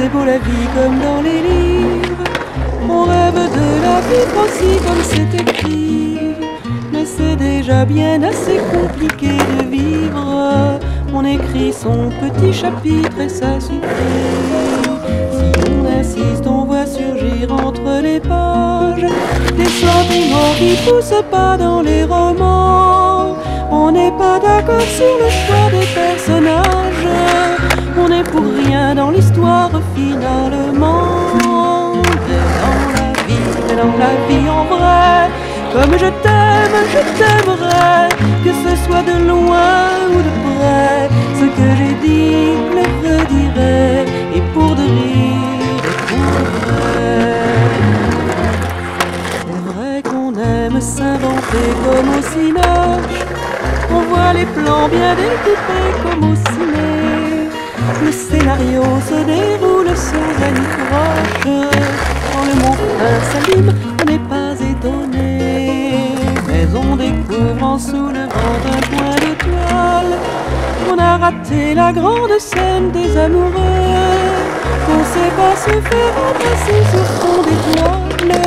c'est beau la vie comme dans les livres. On rêve de la vivre aussi comme c'est écrit. Mais c'est déjà bien assez compliqué de vivre. On écrit son petit chapitre et ça suffit. Si on insiste, on voit surgir entre les pages des sentiments qui poussent pas dans les romans. On n'est pas d'accord sur le choix des personnages. On n'est pour rien dans l'histoire finalement. Mais dans la vie en vrai, comme je t'aimerais, que ce soit de loin ou de près. Ce que j'ai dit, le redirai, et pour de rire, et pour de vrai. C'est vrai qu'on aime s'inventer comme au cinoche. On voit les plans bien découpés comme au ciné. Le scénario se déroule sans anicroche. Quand le mot fin s'allume, on n'est pas étonné. Mais on découvre en soulevant un point de toile qu'on a raté la grande scène des amoureux. Qu'on sait pas se faire embrasser sur fond d'étoiles.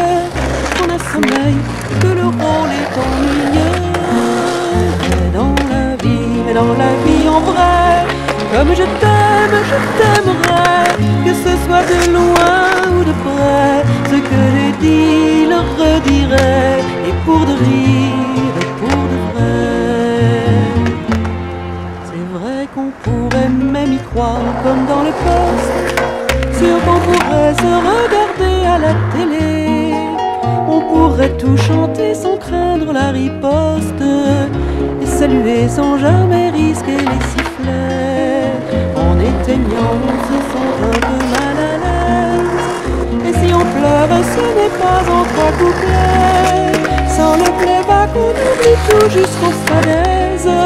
Qu'on a sommeil, que le rôle est ennuyeux. Mais dans la vie en vrai, comme je t'aimerais, que ce soit de loin ou de près. Ce que j'ai dit, le redirai, et pour de rire, et pour de vrai. C'est vrai qu'on pourrait même y croire comme dans le poste, sûr qu'on pourrait se regarder à la télé. On pourrait tout chanter sans craindre la riposte, et saluer sans jamais risquer les sifflets. En éteignant, on se sent un peu mal à l'aise. Et si on pleure, ce n'est pas en trois couplets. Sans le playback, on oublie tout jusqu'aux falaises.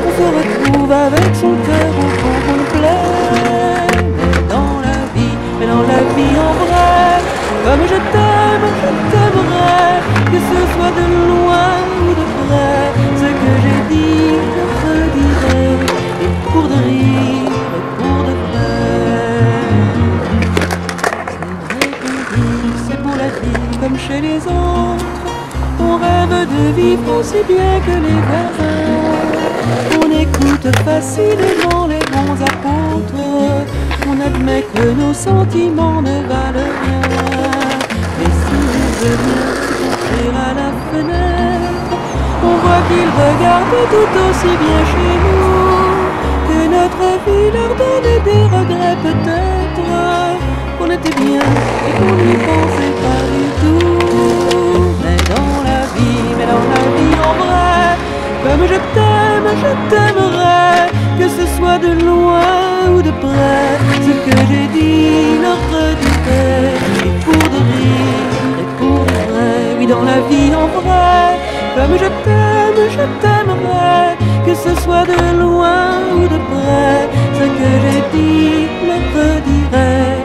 On se retrouve avec son cœur au fond complet. Mais dans la vie en vrai, comme je t'aimerais, que ce soit de loin ou de près. Ce que j'ai dit, je redirai, et pour de rire, et pour de vrai. C'est vrai qu'on dit, c'est beau la vie comme chez les autres. On rêve de vivre aussi bien que les voisins. On écoute facilement les bons apôtres. On admet que nos sentiments ne valent rien. Mais si nous venions se pencher à la fenêtre, on voit qu'ils regardent tout aussi bien chez nous. Que notre vie leur donne des regrets peut-être. Qu'on était bien et qu'on n'y pensait pas du tout. Mais dans la vie en vrai, comme je t'aimerais, que ce soit de loin ou de près. Ce que j'ai dit, le redirai, et pour de rire, et pour de vrai. Oui, dans la vie en vrai, comme je t'aimerais, que ce soit de loin ou de près. Ce que j'ai dit, le redirai.